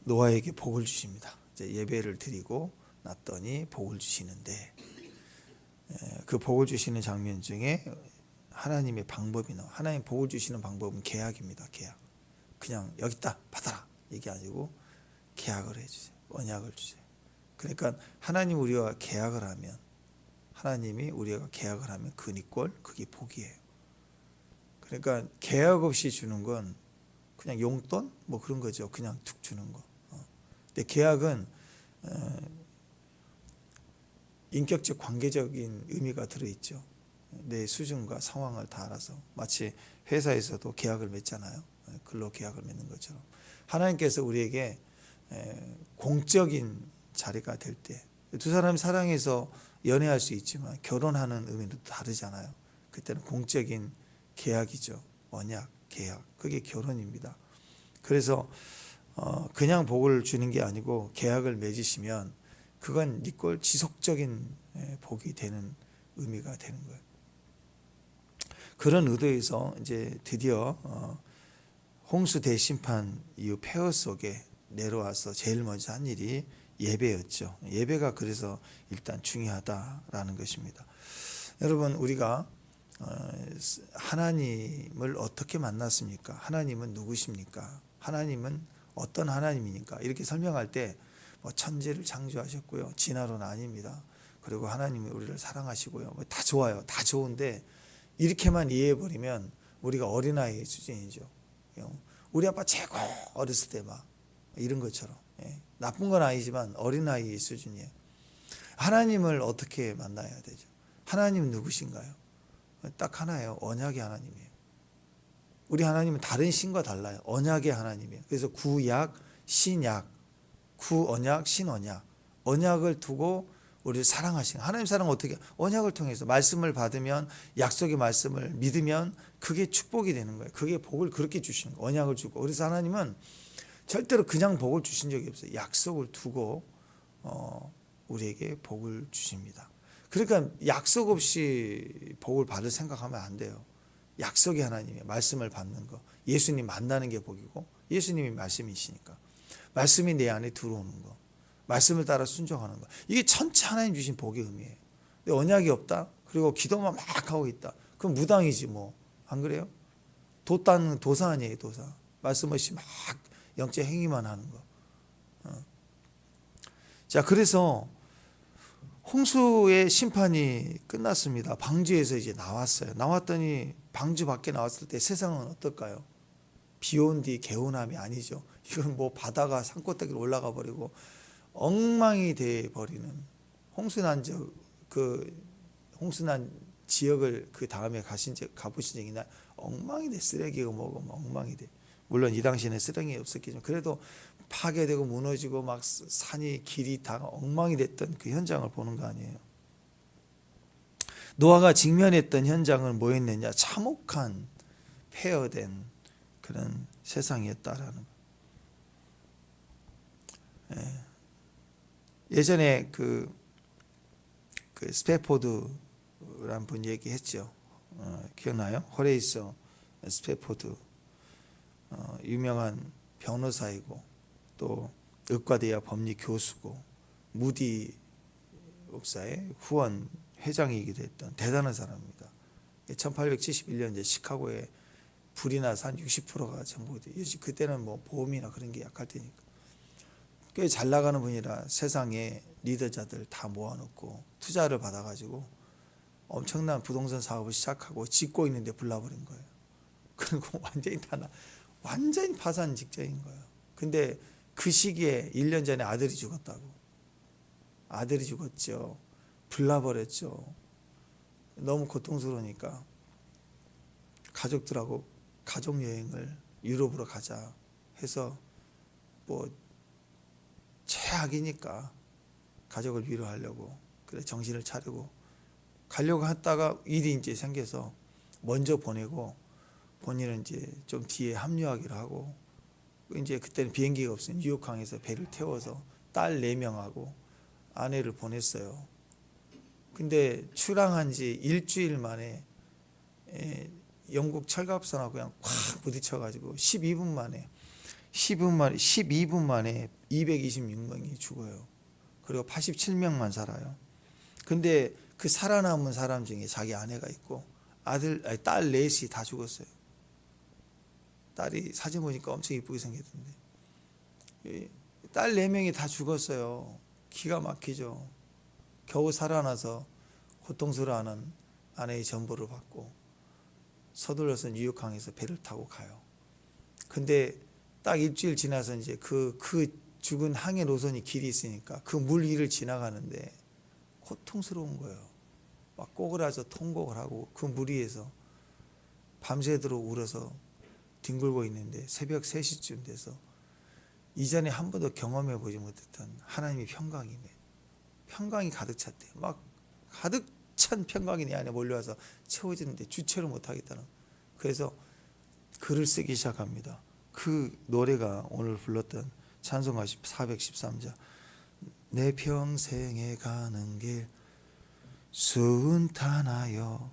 노아에게 복을 주십니다. 이제 예배를 드리고 났더니 복을 주시는데 그 복을 주시는 장면 중에 하나님의 방법이 나와. 하나님 복을 주시는 방법은 계약입니다. 계약. 그냥 여기 있다 받아라 이게 아니고 계약을 해주세요. 언약을 주세요. 그러니까 하나님 우리와 계약을 하면 하나님이 우리가 계약을 하면 그니꼴 그게 복이에요. 그러니까 계약 없이 주는 건 그냥 용돈 뭐 그런 거죠. 그냥 툭 주는 거. 근데 계약은 인격적 관계적인 의미가 들어있죠. 내 수준과 상황을 다 알아서 마치 회사에서도 계약을 맺잖아요. 근로 계약을 맺는 것처럼 하나님께서 우리에게 공적인 자리가 될 때 두 사람이 사랑해서 연애할 수 있지만 결혼하는 의미도 다르잖아요. 그때는 공적인 계약이죠. 언약, 계약. 그게 결혼입니다. 그래서 그냥 복을 주는 게 아니고 계약을 맺으시면 그건 니꼴 지속적인 복이 되는 의미가 되는 거예요. 그런 의도에서 이제 드디어 홍수 대심판 이후 폐허 속에 내려와서 제일 먼저 한 일이 예배였죠. 예배가 그래서 일단 중요하다라는 것입니다. 여러분 우리가 하나님을 어떻게 만났습니까? 하나님은 누구십니까? 하나님은 어떤 하나님이니까? 이렇게 설명할 때 뭐 천지를 창조하셨고요. 진화론은 아닙니다. 그리고 하나님이 우리를 사랑하시고요. 뭐 다 좋아요. 다 좋은데 이렇게만 이해해버리면 우리가 어린아이의 수준이죠. 우리 아빠 최고 어렸을 때 막 이런 것처럼 나쁜 건 아니지만 어린아이의 수준이에요. 하나님을 어떻게 만나야 되죠? 하나님은 누구신가요? 딱 하나예요. 언약의 하나님이에요. 우리 하나님은 다른 신과 달라요. 언약의 하나님이에요. 그래서 구약, 신약, 구언약, 신언약, 언약을 두고 우리를 사랑하시는 하나님 사랑은 어떻게? 언약을 통해서 말씀을 받으면 약속의 말씀을 믿으면 그게 축복이 되는 거예요. 그게 복을 그렇게 주시는 거예요. 언약을 주고. 그래서 하나님은 절대로 그냥 복을 주신 적이 없어요. 약속을 두고 우리에게 복을 주십니다. 그러니까 약속 없이 복을 받을 생각하면 안 돼요. 약속의 하나님의 말씀을 받는 거, 예수님 만나는 게 복이고 예수님이 말씀이시니까 말씀이 내 안에 들어오는 거, 말씀을 따라 순종하는 거, 이게 전체 하나님 주신 복의 의미예요. 근데 언약이 없다? 그리고 기도만 막 하고 있다? 그럼 무당이지 뭐. 안 그래요? 도사 아니에요, 도사. 말씀 없이 막 영적 행위만 하는 거. 자, 그래서 홍수의 심판이 끝났습니다. 방주에서 이제 나왔어요. 나왔더니 방주 밖에 나왔을 때 세상은 어떨까요? 비 온 뒤 개운함이 아니죠. 이건 뭐 바다가 산꼭대기로 올라가 버리고 엉망이 돼 버리는 홍수난 지역을 그 다음에 가보신 적이 있나? 엉망이 돼. 쓰레기가 뭐고 엉망이 돼. 물론 이 당시에는 쓰레기 없었겠지만 그래도 파괴되고 무너지고 막 산이 길이 다 엉망이 됐던 그 현장을 보는 거 아니에요. 노아가 직면했던 현장은 뭐였느냐? 참혹한 폐허된 그런 세상이었다라는 거. 예전에 그 스패포드라는 분 얘기했죠. 기억나요? 호레이스 스패포드 유명한 변호사이고 또 의과대학 법리 교수고 무디 목사의 후원 회장이기도 했던 대단한 사람입니다. 1871년 이제 시카고에 불이 나서 한 60%가 전부 그때는 뭐 보험이나 그런 게 약할 때니까 꽤 잘 나가는 분이라 세상에 리더자들 다 모아놓고 투자를 받아가지고 엄청난 부동산 사업을 시작하고 짓고 있는데 불 나버린 거예요. 그리고 완전히 파산 직전인 거예요. 근데 그 시기에 1년 전에 아들이 죽었다고. 아들이 죽었죠. 불 나버렸죠. 너무 고통스러우니까 가족들하고 가족여행을 유럽으로 가자 해서 뭐 최악이니까 가족을 위로하려고 그래 정신을 차리고 가려고 했다가 일이 이제 생겨서 먼저 보내고 본인은 이제 좀 뒤에 합류하기로 하고 이제 그때는 비행기가 없으니 뉴욕항에서 배를 태워서 딸 4명하고 아내를 보냈어요. 근데 출항한 지 일주일 만에 영국 철갑선하고 그냥 콱 부딪혀가지고 12분 만에 12분 만에 226명이 죽어요. 그리고 87명만 살아요. 근데 그 살아남은 사람 중에 자기 아내가 있고 딸 넷이 다 죽었어요. 딸이 사진 보니까 엄청 이쁘게 생겼던데 딸 4명이 다 죽었어요. 기가 막히죠. 겨우 살아나서 고통스러워하는 아내의 전보를 받고 서둘러서 뉴욕항에서 배를 타고 가요. 근데 딱 일주일 지나서 이제 그 죽은 항해 노선이 길이 있으니까 그 물 위를 지나가는데 고통스러운 거예요. 막 꼬그라져 통곡을 하고 그 물 위에서 밤새도록 울어서 뒹굴고 있는데 새벽 3시쯤 돼서 이전에 한 번도 경험해 보지 못했던 하나님의 평강이 가득 찼대요. 막 가득 찬 평강이 내 안에 몰려와서 채워지는데 주체를 못하겠다는. 그래서 글을 쓰기 시작합니다. 그 노래가 오늘 불렀던 찬송가 413자 내 평생에 가는 길 순탄하여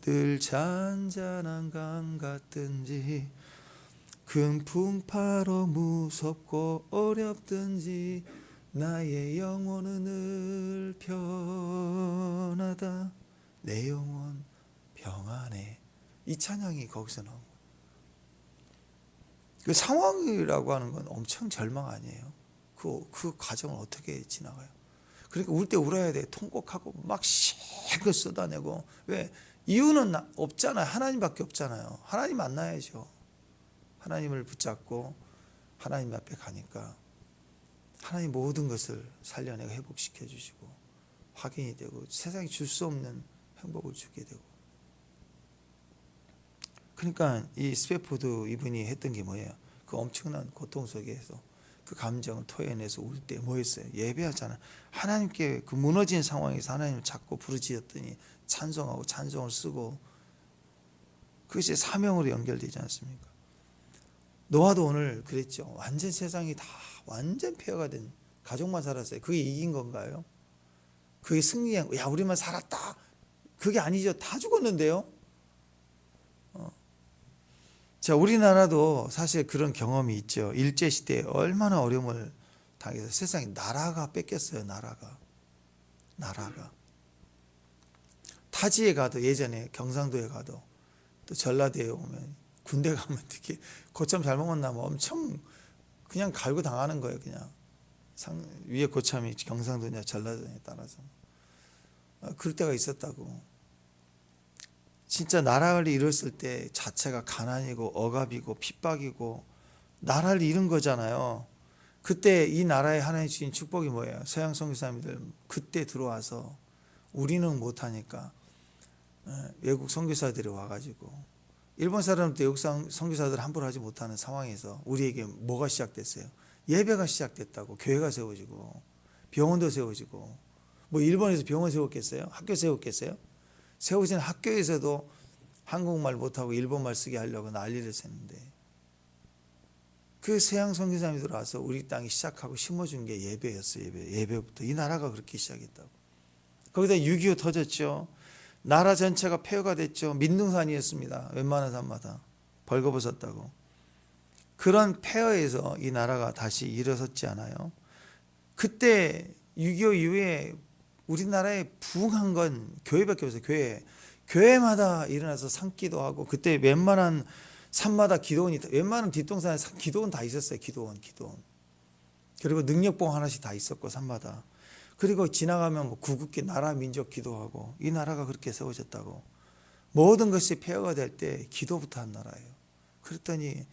늘 잔잔한 강 같든지 큰 풍파로 무섭고 어렵든지 나의 영혼은 늘 편하다 내 영혼 평안해. 이 찬양이 거기서 나온 거예요. 그 상황이라고 하는 건 엄청 절망 아니에요. 그 과정을 어떻게 지나가요? 그러니까 울 때 울어야 돼. 통곡하고 막 실컷 쏟아내고. 왜? 이유는 없잖아요. 하나님밖에 없잖아요. 하나님 만나야죠. 하나님을 붙잡고 하나님 앞에 가니까 하나님 모든 것을 살려내고 회복시켜 주시고 확인이 되고 세상이 줄 수 없는 행복을 주게 되고. 그러니까 이 스페포드 이분이 했던 게 뭐예요? 그 엄청난 고통 속에서 그 감정을 토해내서 울 때 뭐 했어요? 예배하잖아요. 하나님께 그 무너진 상황에서 하나님을 찾고 부르짖었더니 찬송하고 찬송을 쓰고 그것이 사명으로 연결되지 않습니까? 노아도 오늘 그랬죠. 완전 세상이 다 완전 폐허가 된 가족만 살았어요. 그게 이긴 건가요? 그게 승리한 야 우리만 살았다. 그게 아니죠. 다 죽었는데요. 자, 우리나라도 사실 그런 경험이 있죠. 일제시대에 얼마나 어려움을 당해서 세상에 나라가 뺏겼어요. 나라가. 타지에 가도 예전에 경상도에 가도 또 전라도에 오면 군대 가면 특히 고참 잘못 만나면 엄청 그냥 갈고 당하는 거예요. 그냥 위에 고참이 경상도냐 전라도냐에 따라서 그럴 때가 있었다고. 진짜 나라를 잃었을 때 자체가 가난이고 억압이고 핍박이고 나라를 잃은 거잖아요. 그때 이 나라에 하나님 주신 축복이 뭐예요? 서양 선교사님들 그때 들어와서 우리는 못하니까 외국 선교사들이 와가지고 일본 사람도 외국 선교사들 함부로 하지 못하는 상황에서 우리에게 뭐가 시작됐어요? 예배가 시작됐다고. 교회가 세워지고 병원도 세워지고. 뭐 일본에서 병원 세웠겠어요? 학교 세웠겠어요? 세워진 학교에서도 한국말 못하고 일본말 쓰게 하려고 난리를 쳤는데 그 서양 선교사님이 들어와서 우리 땅에 시작하고 심어준 게 예배였어요. 예배부터 이 나라가 그렇게 시작했다고. 거기다 6.25 터졌죠. 나라 전체가 폐허가 됐죠. 민둥산이었습니다. 웬만한 산마다 벌거벗었다고. 그런 폐허에서 이 나라가 다시 일어섰지 않아요? 그때 6.25 이후에 우리나라에 부흥한 건 교회밖에 없어요. 교회마다 일어나서 산기도 하고 그때 웬만한 산마다 기도원이 웬만한 뒷동산에 기도원 다 있었어요. 기도원. 그리고 능력봉 하나씩 다 있었고 산마다. 그리고 지나가면 뭐 구국기 나라 민족 기도하고 이 나라가 그렇게 세워졌다고. 모든 것이 폐허가 될 때 기도부터 한 나라예요. 그랬더니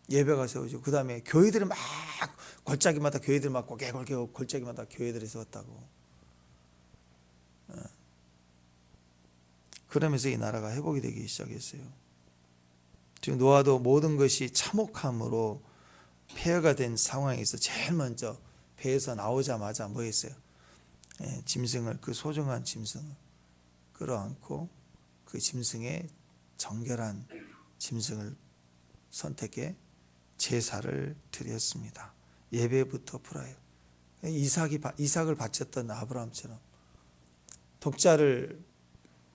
예배가 세워지고 그 다음에 교회들이 막 골짜기마다 교회들 막 골짜기마다 교회들이 세웠다고. 그러면서 이 나라가 회복이 되기 시작했어요. 지금 노아도 모든 것이 참혹함으로 폐허가 된 상황에서 제일 먼저 배에서 나오자마자 뭐 했어요? 짐승을 그 소중한 짐승을 끌어안고 그 짐승의 정결한 짐승을 선택해 제사를 드렸습니다. 예배부터 풀어요. 이삭을 바쳤던 아브라함처럼 독자를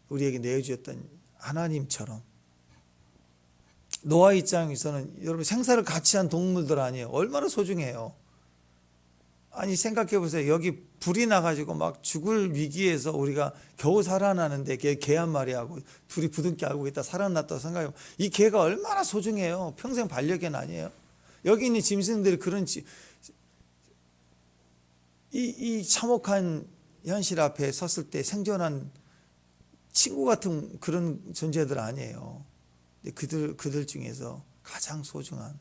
우리에게 내어주었던 하나님처럼 노아 입장에서는 여러분 생사를 같이 한 동물들 아니에요. 얼마나 소중해요. 아니 생각해 보세요. 여기 불이 나가지고 막 죽을 위기에서 우리가 겨우 살아나는데 개 한 마리하고 둘이 부둥켜 안고 있다 살아났다고 생각해보면 이 개가 얼마나 소중해요. 평생 반려견 아니에요. 여기 있는 짐승들이 그런 이 참혹한 현실 앞에 섰을 때 생존한 친구 같은 그런 존재들 아니에요. 그들 중에서 가장 소중한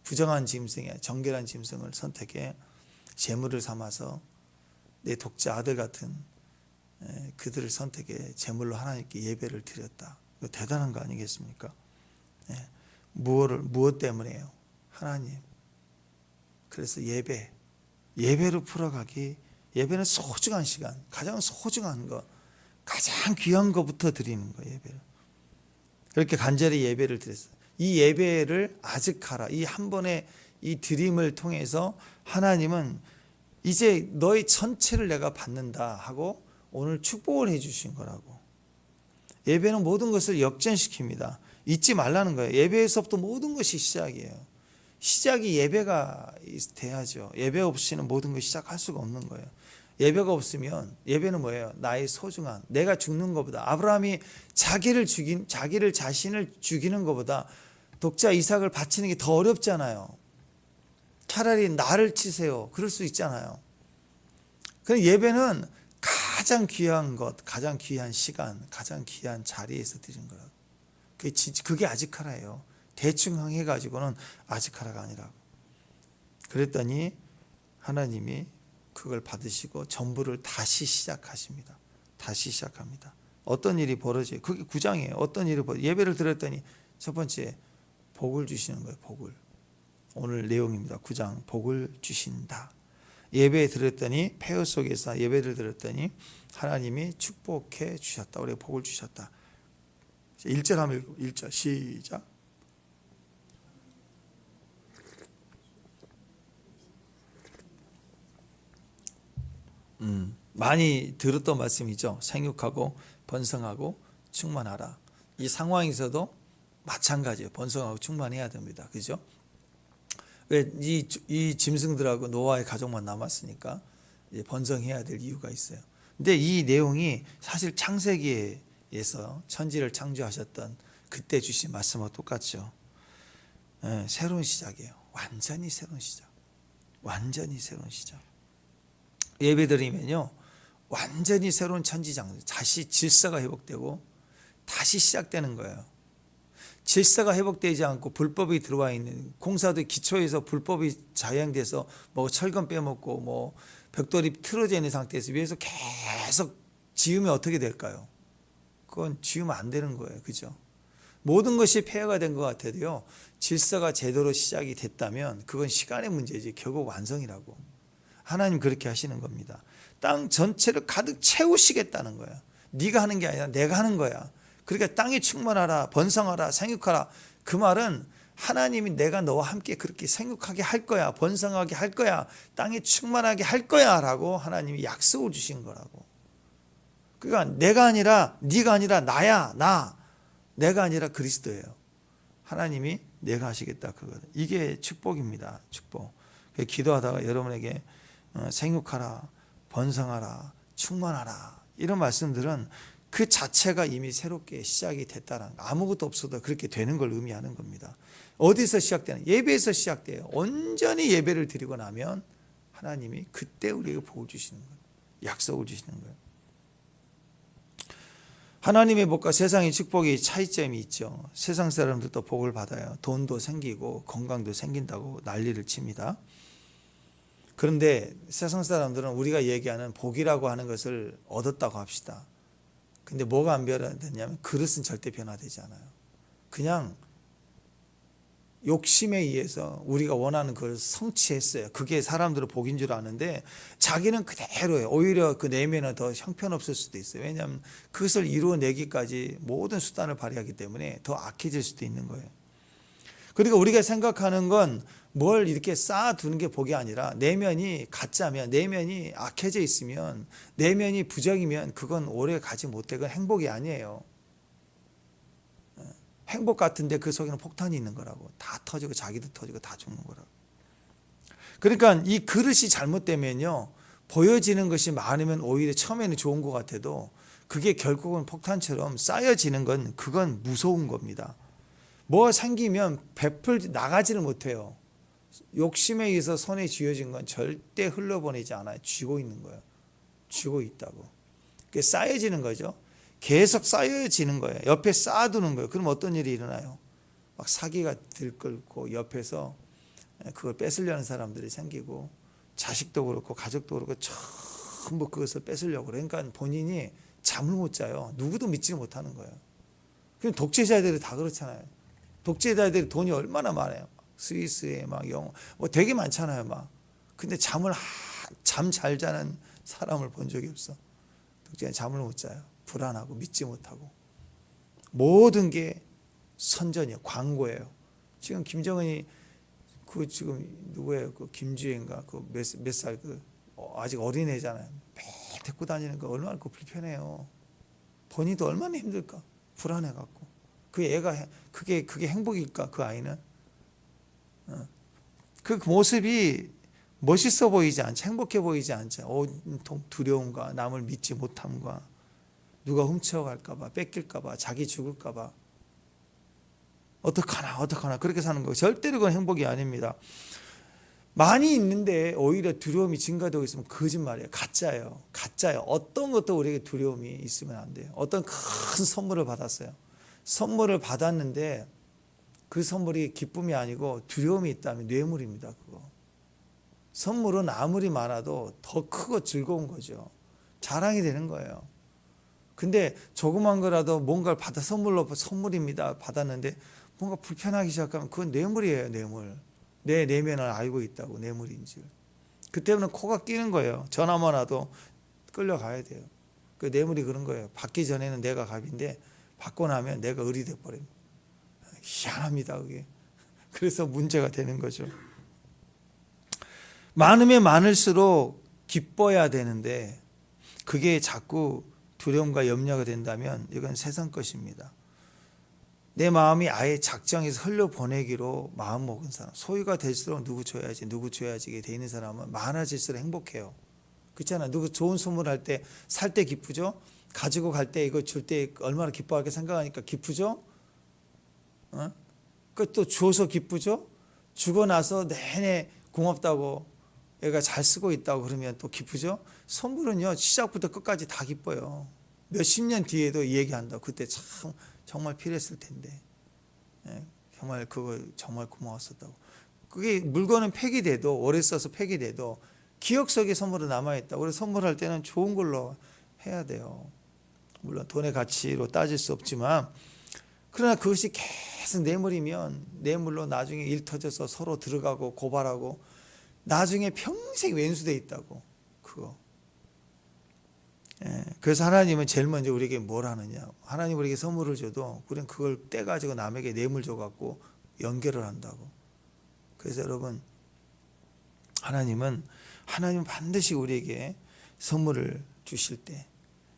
부정한 짐승에 정결한 짐승을 선택해 제물을 삼아서 내 독자 아들 같은 그들을 선택해 제물로 하나님께 예배를 드렸다. 이거 대단한 거 아니겠습니까? 무엇 때문에요? 하나님. 그래서 예배로 풀어가기. 예배는 소중한 시간, 가장 소중한 거, 가장 귀한 거부터 드리는 거예요. 예배를. 그렇게 간절히 예배를 드렸어요. 이 예배를 아직하라. 이 한 번의 이 드림을 통해서 하나님은 이제 너희 전체를 내가 받는다 하고 오늘 축복을 해 주신 거라고. 예배는 모든 것을 역전시킵니다. 잊지 말라는 거예요. 예배에서부터 모든 것이 시작이에요. 시작이 예배가 돼야죠. 예배 없이는 모든 것이 시작할 수가 없는 거예요. 예배가 없으면 예배는 뭐예요? 나의 소중한 내가 죽는 것보다 아브라함이 자기를 자신을 죽이는 것보다 독자 이삭을 바치는 게 더 어렵잖아요. 차라리 나를 치세요. 그럴 수 있잖아요. 그럼 예배는 가장 귀한 것, 가장 귀한 시간, 가장 귀한 자리에서 드리는 거라고. 그게 아지카라예요. 대충 해가지고는 아지카라가 아니라고. 그랬더니 하나님이 그걸 받으시고 전부를 다시 시작하십니다. 다시 시작합니다. 어떤 일이 벌어져요? 그게 9장이에요. 어떤 일이 예배를 드렸더니 첫 번째 복을 주시는 거예요. 복을. 오늘 내용입니다. 9장 복을 주신다. 예배 드렸더니 폐허 속에서 예배를 드렸더니 하나님이 축복해 주셨다. 우리가 복을 주셨다. 1절 하면 읽고 1절 시작. 많이 들었던 말씀이죠. 생육하고 번성하고 충만하라. 이 상황에서도 마찬가지예요. 번성하고 충만해야 됩니다. 그죠? 왜 이 짐승들하고 노아의 가족만 남았으니까 이제 번성해야 될 이유가 있어요. 근데 이 내용이 사실 창세기에서 천지를 창조하셨던 그때 주신 말씀과 똑같죠. 새로운 시작이에요. 완전히 새로운 시작. 완전히 새로운 시작. 예배드리면요, 완전히 새로운 천지장소, 다시 질서가 회복되고 다시 시작되는 거예요. 질서가 회복되지 않고 불법이 들어와 있는 공사도 기초에서 불법이 자행돼서 뭐 철근 빼먹고 뭐 벽돌이 틀어져 있는 상태에서 위에서 계속 지으면 어떻게 될까요? 그건 지으면 안 되는 거예요. 그죠? 모든 것이 폐허가 된 것 같아도요, 질서가 제대로 시작이 됐다면 그건 시간의 문제지 결국 완성이라고. 하나님 그렇게 하시는 겁니다. 땅 전체를 가득 채우시겠다는 거예요. 네가 하는 게 아니라 내가 하는 거야. 그러니까 땅이 충만하라, 번성하라, 생육하라. 그 말은 하나님이 내가 너와 함께 그렇게 생육하게 할 거야, 번성하게 할 거야, 땅이 충만하게 할 거야 라고 하나님이 약속을 주신 거라고. 그러니까 내가 아니라 네가 아니라 나야. 내가 아니라 그리스도예요. 하나님이 내가 하시겠다 그거든. 이게 축복입니다. 축복. 기도하다가 여러분에게 생육하라, 번성하라, 충만하라 이런 말씀들은 그 자체가 이미 새롭게 시작이 됐다는 거. 아무것도 없어도 그렇게 되는 걸 의미하는 겁니다. 어디서 시작되는? 예배에서 시작돼요. 온전히 예배를 드리고 나면 하나님이 그때 우리에게 복을 주시는 거예요. 약속을 주시는 거예요. 하나님의 복과 세상의 축복이 차이점이 있죠. 세상 사람들도 복을 받아요. 돈도 생기고 건강도 생긴다고 난리를 칩니다. 그런데 세상 사람들은 우리가 얘기하는 복이라고 하는 것을 얻었다고 합시다. 근데 뭐가 안 변화되냐면 그릇은 절대 변화되지 않아요. 그냥 욕심에 의해서 우리가 원하는 걸 성취했어요. 그게 사람들은 복인 줄 아는데 자기는 그대로예요. 오히려 그 내면은 더 형편없을 수도 있어요. 왜냐하면 그것을 이루어내기까지 모든 수단을 발휘하기 때문에 더 악해질 수도 있는 거예요. 그러니까 우리가 생각하는 건 뭘 이렇게 쌓아두는 게 복이 아니라 내면이 가짜면, 내면이 악해져 있으면, 내면이 부정이면 그건 오래 가지 못해. 그건 행복이 아니에요. 행복 같은데 그 속에는 폭탄이 있는 거라고. 다 터지고 자기도 터지고 다 죽는 거라고. 그러니까 이 그릇이 잘못되면요, 보여지는 것이 많으면 오히려 처음에는 좋은 것 같아도 그게 결국은 폭탄처럼 쌓여지는 건 그건 무서운 겁니다. 뭐 생기면 베풀 나가지를 못해요. 욕심에 의해서 손에 쥐어진 건 절대 흘러보내지 않아요. 쥐고 있는 거예요. 쥐고 있다고. 그게 쌓여지는 거죠. 계속 쌓여지는 거예요. 옆에 쌓아두는 거예요. 그럼 어떤 일이 일어나요? 막 사기가 들끓고 옆에서 그걸 뺏으려는 사람들이 생기고 자식도 그렇고 가족도 그렇고 전부 그것을 뺏으려고 그래요. 그러니까 본인이 잠을 못 자요. 누구도 믿지 못하는 거예요. 그럼 독재자들이 다 그렇잖아요. 독재자들이 돈이 얼마나 많아요. 스위스에 막 영어 뭐 되게 많잖아요. 막. 근데 잠 잘 자는 사람을 본 적이 없어. 독재자 잠을 못 자요. 불안하고 믿지 못하고 모든 게 선전이에요. 광고예요. 지금 김정은이 그 지금 누구예요? 그 김주혜인가 그 몇 살 그 아직 어린애잖아요. 매일 데리고 다니는 거 얼마나 그 불편해요. 본인도 얼마나 힘들까. 불안해 갖고 그 애가 그게 행복일까 그 아이는? 그 모습이 멋있어 보이지 않죠. 행복해 보이지 않죠. 온통 두려움과 남을 믿지 못함과 누가 훔쳐갈까 봐 뺏길까 봐 자기 죽을까 봐 어떡하나 그렇게 사는 거 절대로 그건 행복이 아닙니다. 많이 있는데 오히려 두려움이 증가되고 있으면 거짓말이에요. 가짜예요. 어떤 것도 우리에게 두려움이 있으면 안 돼요. 어떤 큰 선물을 받았어요. 선물을 받았는데 그 선물이 기쁨이 아니고 두려움이 있다면 뇌물입니다. 그거. 선물은 아무리 많아도 더 크고 즐거운 거죠. 자랑이 되는 거예요. 근데 조그만 거라도 뭔가를 받아 선물입니다. 받았는데 뭔가 불편하기 시작하면 그건 뇌물이에요. 뇌물. 내 내면을 알고 있다고 뇌물인지. 그때는 코가 끼는 거예요. 전화만 와도 끌려가야 돼요. 그 뇌물이 그런 거예요. 받기 전에는 내가 갑인데 받고 나면 내가 을이 돼버립니다. 희한합니다. 그게. 그래서 문제가 되는 거죠. 많으면 많을수록 기뻐야 되는데 그게 자꾸 두려움과 염려가 된다면 이건 세상 것입니다. 내 마음이 아예 작정해서 흘려보내기로 마음먹은 사람, 소유가 될수록 누구 줘야지 돼 있는 사람은 많아질수록 행복해요. 그렇잖아요. 누구 좋은 선물 할 때 살 때 기쁘죠. 가지고 갈 때 이거 줄 때 얼마나 기뻐할까 생각하니까 기쁘죠. 또 줘서 기쁘죠. 주고 나서 내내 고맙다고 얘가 잘 쓰고 있다고 그러면 또 기쁘죠. 선물은요 시작부터 끝까지 다 기뻐요. 몇십 년 뒤에도 이 얘기한다. 그때 참 정말 필요했을 텐데 정말 그거 정말 고마웠었다고. 그게 물건은 폐기돼도 오래 써서 폐기돼도 기억 속에 선물은 남아있다. 우리 선물할 때는 좋은 걸로 해야 돼요. 물론 돈의 가치로 따질 수 없지만 그러나 그것이 계속 뇌물이면 뇌물로 나중에 일 터져서 서로 들어가고 고발하고 나중에 평생 왼수돼 있다고. 그거. 그래서 하나님은 제일 먼저 우리에게 뭘 하느냐. 하나님 우리에게 선물을 줘도 우리는 그걸 떼가지고 남에게 뇌물 줘갖고 연결을 한다고. 그래서 여러분 하나님은 반드시 우리에게 선물을 주실 때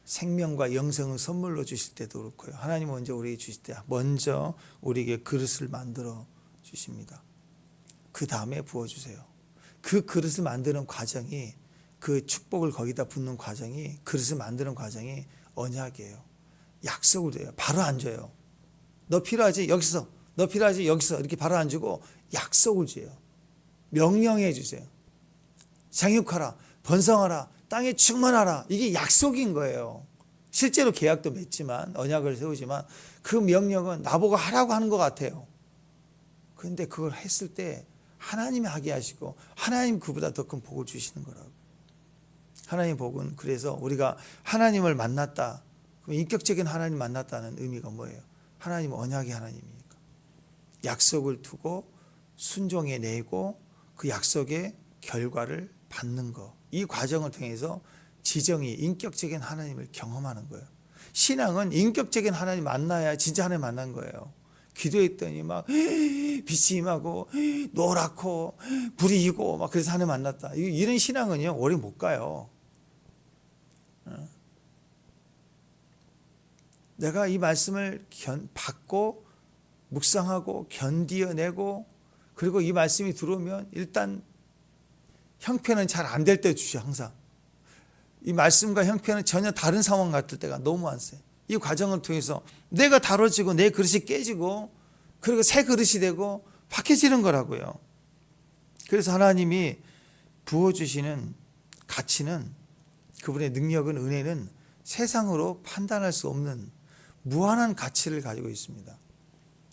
생명과 영생을 선물로 주실 때도 그렇고요. 하나님은 먼저 우리에게 주실 때 먼저 우리에게 그릇을 만들어 주십니다. 그 다음에 부어주세요. 그 그릇을 만드는 과정이 그 축복을 거기다 붓는 과정이 그릇을 만드는 과정이 언약이에요. 약속을 줘요. 바로 안 줘요. 너 필요하지? 여기서. 너 필요하지? 여기서. 이렇게 바로 안 주고 약속을 줘요. 명령해 주세요. 생육하라. 번성하라. 땅에 충만하라. 이게 약속인 거예요. 실제로 계약도 맺지만 언약을 세우지만 그 명령은 나보고 하라고 하는 것 같아요. 그런데 그걸 했을 때 하나님이 하게 하시고 하나님 그보다 더 큰 복을 주시는 거라고. 하나님 복은 그래서 우리가 하나님을 만났다. 그럼 인격적인 하나님 만났다는 의미가 뭐예요? 하나님은 언약의 하나님이니까. 약속을 두고 순종해 내고 그 약속의 결과를 받는 거. 이 과정을 통해서 지정이 인격적인 하나님을 경험하는 거예요. 신앙은 인격적인 하나님 만나야 진짜 하나님 만난 거예요. 기도했더니 막 빛이 임하고 노랗고 불이 이고 막 그래서 하나님 만났다. 이런 신앙은요 오래 못 가요. 내가 이 말씀을 받고 묵상하고 견디어내고, 그리고 이 말씀이 들어오면 일단 형편은 잘 안 될 때 주셔. 항상 이 말씀과 형편은 전혀 다른 상황 같을 때가 너무 많으세요. 이 과정을 통해서 내가 다뤄지고 내 그릇이 깨지고, 그리고 새 그릇이 되고 바뀌어지는 거라고요. 그래서 하나님이 부어주시는 가치는, 그분의 능력은, 은혜는 세상으로 판단할 수 없는 무한한 가치를 가지고 있습니다.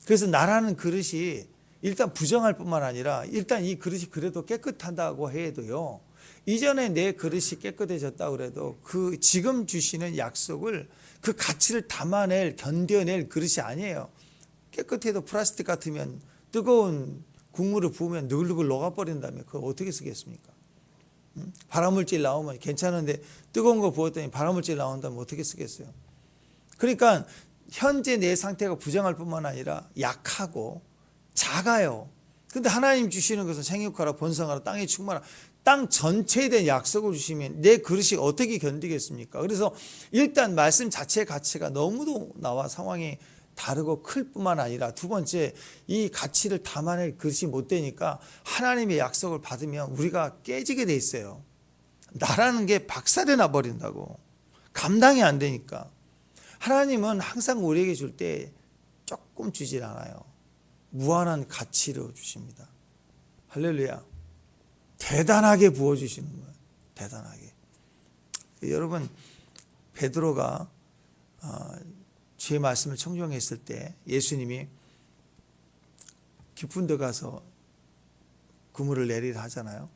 그래서 나라는 그릇이 일단 부정할 뿐만 아니라, 일단 이 그릇이 그래도 깨끗하다고 해도요, 이전에 내 그릇이 깨끗해졌다 그래도 그 지금 주시는 약속을, 그 가치를 담아낼, 견뎌낼 그릇이 아니에요. 깨끗해도 플라스틱 같으면 뜨거운 국물을 부으면 누글누글 녹아버린다면 그거 어떻게 쓰겠습니까? 발암물질 나오면 괜찮은데 뜨거운 거 부었더니 발암물질 나온다면 어떻게 쓰겠어요? 그러니까 현재 내 상태가 부정할 뿐만 아니라 약하고 작아요. 근데 하나님 주시는 것은 생육하라, 번성하라, 땅에 충만하라, 땅 전체에 대한 약속을 주시면 내 그릇이 어떻게 견디겠습니까? 그래서 일단 말씀 자체의 가치가 너무도 나와 상황이 다르고 클 뿐만 아니라, 두 번째, 이 가치를 담아낼 그릇이 못 되니까 하나님의 약속을 받으면 우리가 깨지게 돼 있어요. 나라는 게 박살이 나버린다고. 감당이 안 되니까. 하나님은 항상 우리에게 줄 때 조금 주질 않아요. 무한한 가치로 주십니다. 할렐루야. 대단하게 부어주시는 거예요. 대단하게. 여러분, 베드로가 주의 말씀을 청종했을 때 예수님이 깊은 데 가서 그물을 내리라 하잖아요.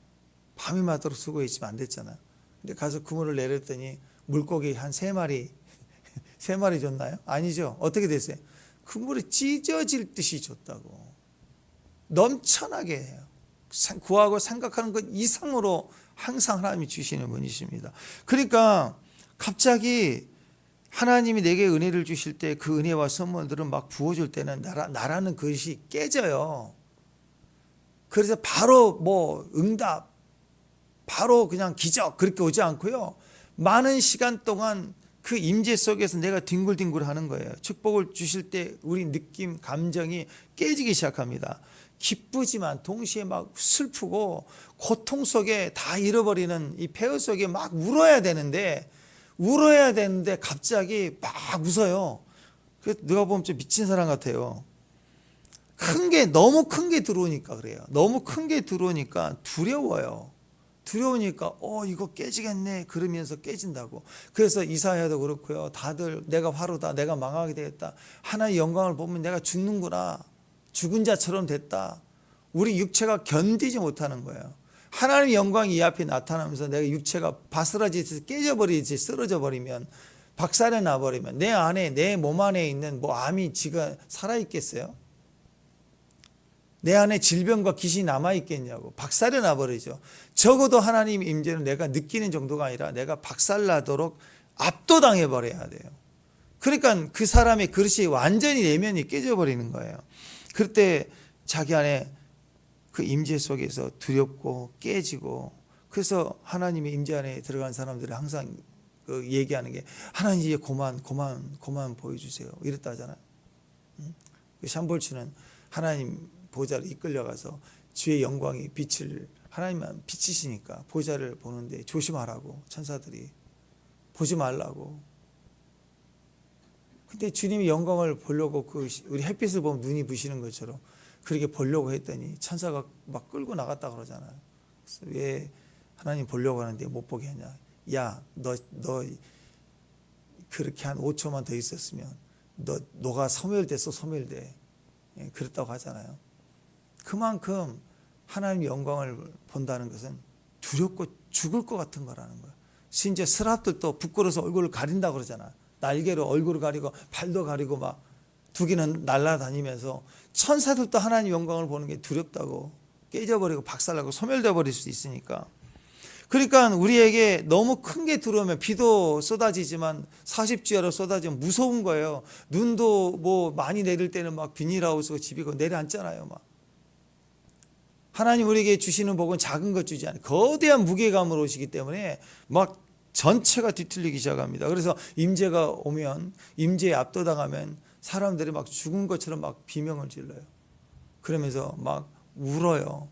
밤이 맞도록 수고했지만 안 됐잖아요. 근데 가서 그물을 내렸더니 물고기 한 3마리 줬나요? 아니죠. 어떻게 됐어요? 그물이 찢어질 듯이 줬다고. 넘쳐나게 해요. 구하고 생각하는 것 이상으로 항상 하나님이 주시는 분이십니다. 그러니까 갑자기 하나님이 내게 은혜를 주실 때 그 은혜와 선물들은 막 부어줄 때는 나라는 그릇이 깨져요. 그래서 바로 뭐 응답, 바로 그냥 기적 그렇게 오지 않고요. 많은 시간 동안 그 임재 속에서 내가 뒹굴뒹굴 하는 거예요. 축복을 주실 때 우리 느낌, 감정이 깨지기 시작합니다. 기쁘지만 동시에 막 슬프고 고통 속에 다 잃어버리는 이 폐허 속에 막 울어야 되는데 갑자기 막 웃어요. 그래서 누가 보면 좀 미친 사람 같아요. 너무 큰 게 들어오니까 그래요. 너무 큰 게 들어오니까 두려워요. 두려우니까 이거 깨지겠네 그러면서 깨진다고. 그래서 이사야도 그렇고요. 다들 내가 화로다, 내가 망하게 되겠다, 하나의 영광을 보면 내가 죽는구나, 죽은 자처럼 됐다. 우리 육체가 견디지 못하는 거예요. 하나님의 영광이 이 앞에 나타나면서 내가 육체가 바스라지듯이 깨져버리지, 쓰러져 버리면, 박살이 나버리면 내 안에, 내 몸 안에 있는 암이 지가 살아있겠어요? 내 안에 질병과 귀신이 남아있겠냐고. 박살이 나버리죠. 적어도 하나님의 임재는 내가 느끼는 정도가 아니라 내가 박살나도록 압도당해 버려야 돼요. 그러니까 그 사람의 그릇이 완전히 내면이 깨져버리는 거예요. 그때 자기 안에 그 임재 속에서 두렵고 깨지고, 그래서 하나님의 임재 안에 들어간 사람들이 항상 그 얘기하는 게, 하나님 이제 그만 보여주세요 이랬다 하잖아요. 샴볼츠는 하나님 보좌로 이끌려가서 주의 영광이 빛을, 하나님만 빛이시니까 보좌를 보는데 조심하라고 천사들이, 보지 말라고. 근데 주님의 영광을 보려고 우리 햇빛을 보면 눈이 부시는 것처럼 그렇게 보려고 했더니 천사가 막 끌고 나갔다 그러잖아요. 그래서 왜 하나님 보려고 하는데 못 보게 하냐. 야, 너 그렇게 한 5초만 더 있었으면 너가 소멸됐어, 소멸돼. 그랬다고 하잖아요. 그만큼 하나님의 영광을 본다는 것은 두렵고 죽을 것 같은 거라는 거예요. 심지어 스랍들도 부끄러워서 얼굴을 가린다고 그러잖아요. 날개로 얼굴을 가리고 발도 가리고 막 두기는 날아다니면서, 천사들도 하나님 영광을 보는 게 두렵다고, 깨져버리고 박살나고 소멸되어 버릴 수 있으니까. 그러니까 우리에게 너무 큰 게 들어오면, 비도 쏟아지지만 40주야로 쏟아지면 무서운 거예요. 눈도 많이 내릴 때는 막 비닐하우스가 집이고 내려앉잖아요. 막 하나님 우리에게 주시는 복은 작은 것 주지 않아요. 거대한 무게감으로 오시기 때문에 막 전체가 뒤틀리기 시작합니다. 그래서 임재가 오면, 임재에 압도당하면 사람들이 막 죽은 것처럼 막 비명을 질러요. 그러면서 막 울어요.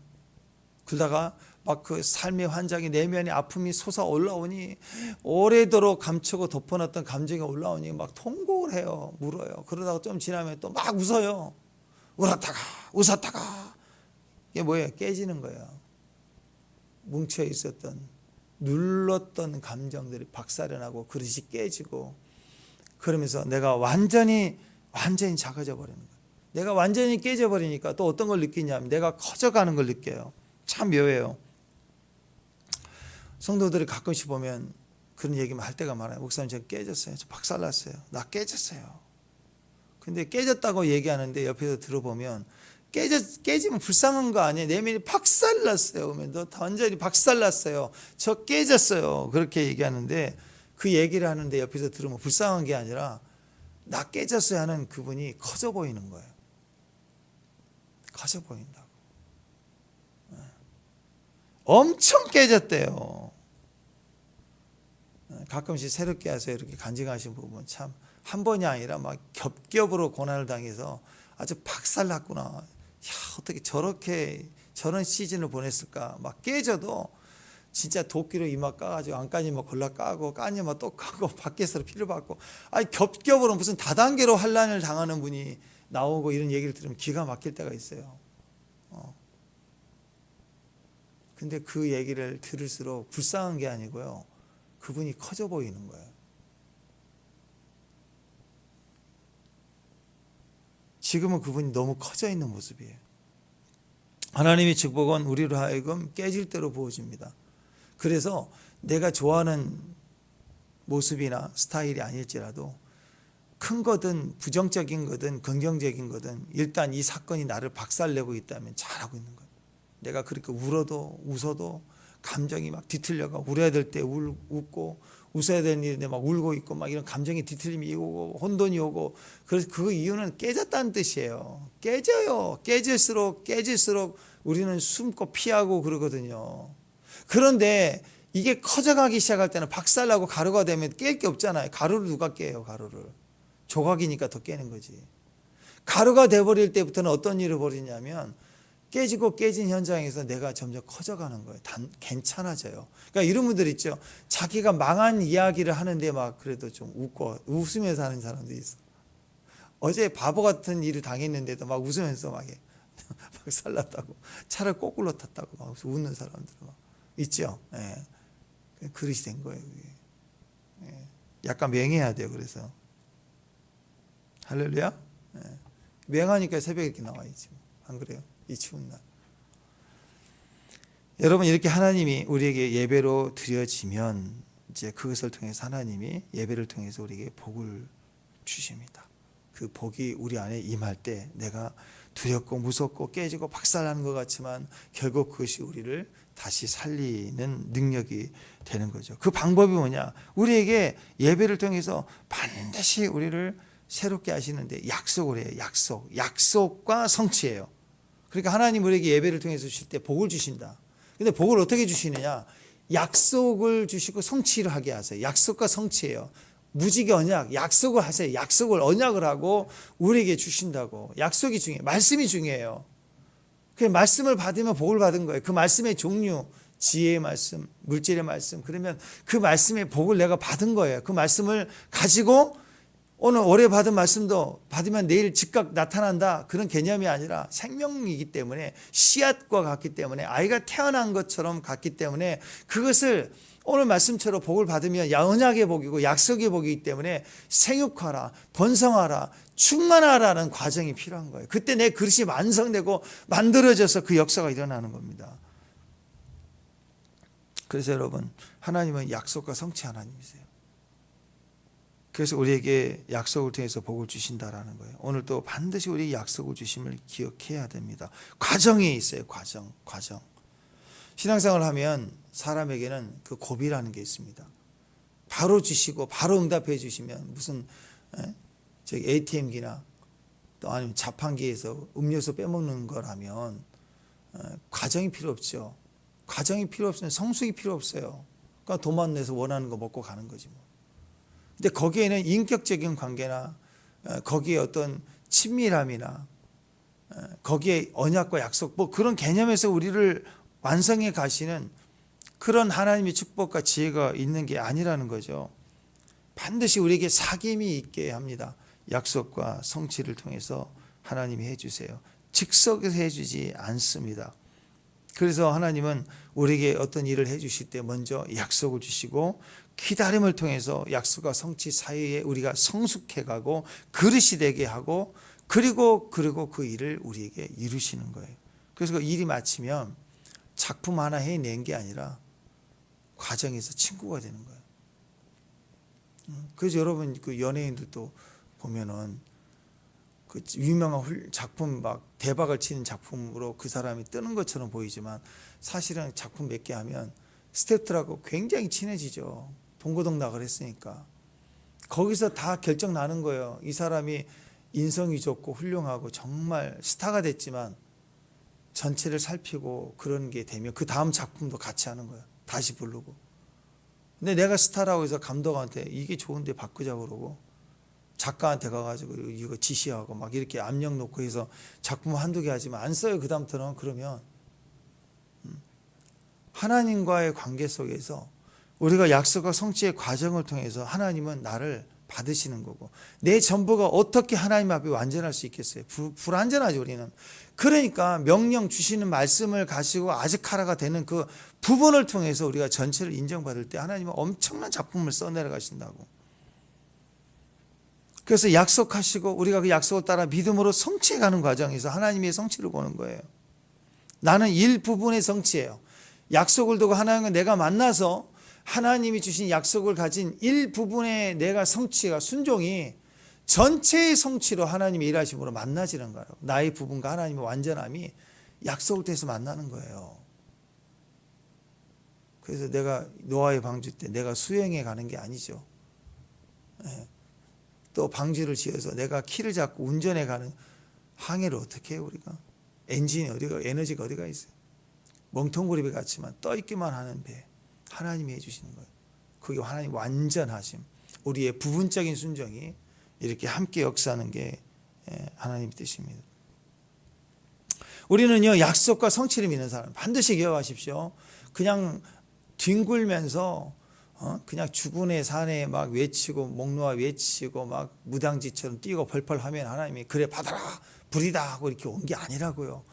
그러다가 막 그 삶의 환장이 내면의 아픔이 솟아 올라오니 오래도록 감추고 덮어놨던 감정이 올라오니 막 통곡을 해요. 울어요. 그러다가 좀 지나면 또 막 웃어요. 울었다가 웃었다가 이게 뭐예요? 깨지는 거예요. 뭉쳐 있었던 눌렀던 감정들이 박살나고 그릇이 깨지고 그러면서 내가 완전히 작아져 버리는 거예요. 내가 완전히 깨져버리니까 또 어떤 걸 느끼냐면 내가 커져가는 걸 느껴요. 참 묘해요. 성도들이 가끔씩 보면 그런 얘기만 할 때가 많아요. 목사님 제가 깨졌어요. 저 박살났어요. 나 깨졌어요. 근데 깨졌다고 얘기하는데 옆에서 들어보면 깨지면 불쌍한 거 아니에요. 내면이 박살났어요. 그러면 너 완전히 박살났어요. 저 깨졌어요. 그렇게 얘기하는데 그 얘기를 하는데 옆에서 들으면 불쌍한 게 아니라 나 깨졌어요 하는 그분이 커져 보이는 거예요. 커져 보인다고. 엄청 깨졌대요. 가끔씩 새롭게 하세요. 이렇게 간증하신 부분 참 한 번이 아니라 막 겹겹으로 고난을 당해서 아주 박살났구나. 야, 어떻게 저런 시즌을 보냈을까. 막 깨져도 진짜 도끼로 이마 까가지고 안까지 막 골라 까고 까니만 또 까고 밖에서 피를 받고 아니 겹겹으로 무슨 다단계로 환난을 당하는 분이 나오고 이런 얘기를 들으면 기가 막힐 때가 있어요. 근데 그 얘기를 들을수록 불쌍한 게 아니고요. 그분이 커져 보이는 거예요. 지금은 그분이 너무 커져 있는 모습이에요. 하나님의 축복은 우리로 하여금 깨질 대로 부어집니다. 그래서 내가 좋아하는 모습이나 스타일이 아닐지라도 큰 거든 부정적인 거든 긍정적인 거든 일단 이 사건이 나를 박살내고 있다면 잘하고 있는 거예요. 내가 그렇게 울어도 웃어도 감정이 막 뒤틀려가 울어야 될 때 웃고 웃어야 되는 일인데 막 울고 있고 막 이런 감정이 뒤틀림이 오고 혼돈이 오고 그래서 그 이유는 깨졌다는 뜻이에요. 깨져요. 깨질수록 우리는 숨고 피하고 그러거든요. 그런데 이게 커져가기 시작할 때는 박살나고 가루가 되면 깰 게 없잖아요. 가루를 누가 깨요? 가루를. 조각이니까 더 깨는 거지. 가루가 돼버릴 때부터는 어떤 일을 벌이냐면 깨지고 깨진 현장에서 내가 점점 커져가는 거예요. 괜찮아져요. 그러니까 이런 분들 있죠. 자기가 망한 이야기를 하는데 막 그래도 좀 웃으면서 하는 사람도 있어. 어제 바보 같은 일을 당했는데도 막 웃으면서 막 살랐다고 차를 거꾸로 탔다고 막 웃는 사람들 막 있죠. 예. 그릇이 된 거예요. 그게. 예. 약간 맹해야 돼요. 그래서 할렐루야. 예. 맹하니까 새벽에 이렇게 나와 있지. 안 그래요? 이 추운 날. 여러분 이렇게 하나님이 우리에게 예배로 드려지면 이제 그것을 통해서 하나님이 예배를 통해서 우리에게 복을 주십니다. 그 복이 우리 안에 임할 때 내가 두렵고 무섭고 깨지고 박살나는 것 같지만 결국 그것이 우리를 다시 살리는 능력이 되는 거죠. 그 방법이 뭐냐? 우리에게 예배를 통해서 반드시 우리를 새롭게 하시는데 약속을 해요. 약속과 성취예요. 그러니까 하나님 우리에게 예배를 통해서 주실 때 복을 주신다. 근데 복을 어떻게 주시느냐? 약속을 주시고 성취를 하게 하세요. 약속과 성취예요. 무지개 언약, 약속을 하세요. 약속을 언약을 하고 우리에게 주신다고. 약속이 중요해요. 말씀이 중요해요. 그 말씀을 받으면 복을 받은 거예요. 그 말씀의 종류, 지혜의 말씀, 물질의 말씀. 그러면 그 말씀의 복을 내가 받은 거예요. 그 말씀을 가지고 오늘 올해 받은 말씀도 받으면 내일 즉각 나타난다. 그런 개념이 아니라 생명이기 때문에 씨앗과 같기 때문에 아이가 태어난 것처럼 같기 때문에 그것을 오늘 말씀처럼 복을 받으면 언약의 복이고 약속의 복이기 때문에 생육하라, 번성하라, 충만하라는 과정이 필요한 거예요. 그때 내 그릇이 완성되고 만들어져서 그 역사가 일어나는 겁니다. 그래서 여러분 하나님은 약속과 성취 하나님이세요. 그래서 우리에게 약속을 통해서 복을 주신다라는 거예요. 오늘 또 반드시 우리 약속을 주심을 기억해야 됩니다. 과정이 있어요. 과정. 신앙생활을 하면 사람에게는 그 고비라는 게 있습니다. 바로 주시고 바로 응답해 주시면 무슨 저기 ATM기나 또 아니면 자판기에서 음료수 빼먹는 거라면 과정이 필요 없죠. 과정이 필요 없으면 성숙이 필요 없어요. 그러니까 돈만 내서 원하는 거 먹고 가는 거지 뭐. 근데 거기에는 인격적인 관계나 거기에 어떤 친밀함이나 거기에 언약과 약속 뭐 그런 개념에서 우리를 완성해 가시는 그런 하나님의 축복과 지혜가 있는 게 아니라는 거죠. 반드시 우리에게 사귐이 있게 합니다. 약속과 성취를 통해서 하나님이 해주세요. 즉석에서 해주지 않습니다. 그래서 하나님은 우리에게 어떤 일을 해주실 때 먼저 약속을 주시고 기다림을 통해서 약속과 성취 사이에 우리가 성숙해가고 그릇이 되게 하고 그리고 그 일을 우리에게 이루시는 거예요. 그래서 그 일이 마치면 작품 하나 해낸 게 아니라 과정에서 친구가 되는 거예요. 그래서 여러분 그 연예인들도 보면은 그 유명한 작품 막 대박을 치는 작품으로 그 사람이 뜨는 것처럼 보이지만 사실은 작품 몇 개 하면 스태프들하고 굉장히 친해지죠. 동고동락을 했으니까. 거기서 다 결정 나는 거예요. 이 사람이 인성이 좋고 훌륭하고 정말 스타가 됐지만 전체를 살피고 그런 게 되면 그 다음 작품도 같이 하는 거예요. 다시 부르고. 근데 내가 스타라고 해서 감독한테 이게 좋은데 바꾸자고 그러고 작가한테 가가지고 이거 지시하고 막 이렇게 압력 놓고 해서 작품 한두 개 하지만 안 써요. 그 다음부터는. 그러면 하나님과의 관계 속에서 우리가 약속과 성취의 과정을 통해서 하나님은 나를 받으시는 거고 내 전부가 어떻게 하나님 앞에 완전할 수 있겠어요? 불완전하죠 우리는. 그러니까 명령 주시는 말씀을 가지고 아즈카라가 되는 그 부분을 통해서 우리가 전체를 인정받을 때 하나님은 엄청난 작품을 써내려 가신다고. 그래서 약속하시고 우리가 그 약속을 따라 믿음으로 성취해가는 과정에서 하나님의 성취를 보는 거예요. 나는 일부분의 성취예요. 약속을 두고 하나님과 내가 만나서 하나님이 주신 약속을 가진 일부분의 내가 성취가 순종이 전체의 성취로 하나님의 일하심으로 만나지는 거예요. 나의 부분과 하나님의 완전함이 약속을 통해서 만나는 거예요. 그래서 내가 노아의 방주 때 내가 수영해 가는 게 아니죠. 또 방주를 지어서 내가 키를 잡고 운전해 가는 항해를 어떻게 해요 우리가? 엔진이 어디가 에너지가 어디가 있어요? 멍텅구리배 같지만 떠 있기만 하는 배 하나님이 해주시는 거예요. 그게 하나님 완전하심 우리의 부분적인 순종이 이렇게 함께 역사하는 게 하나님의 뜻입니다. 우리는요 약속과 성취를 믿는 사람 반드시 기억하십시오. 그냥 뒹굴면서 그냥 주군의 산에 막 외치고 목 놓아 외치고 막 무당지처럼 뛰고 펄펄 하면 하나님이 그래 받아라 불이다 하고 이렇게 온 게 아니라고요.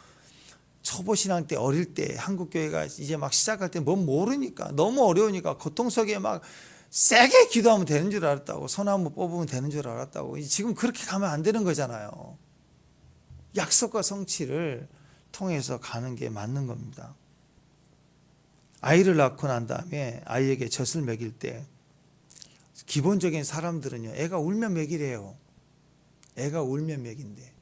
초보신앙 때 어릴 때 한국교회가 이제 막 시작할 때 뭐 모르니까 너무 어려우니까 고통 속에 막 세게 기도하면 되는 줄 알았다고 소나무 뽑으면 되는 줄 알았다고 지금 그렇게 가면 안 되는 거잖아요. 약속과 성취를 통해서 가는 게 맞는 겁니다. 아이를 낳고 난 다음에 아이에게 젖을 먹일 때 기본적인 사람들은요 애가 울면 먹이래요. 애가 울면 먹인대.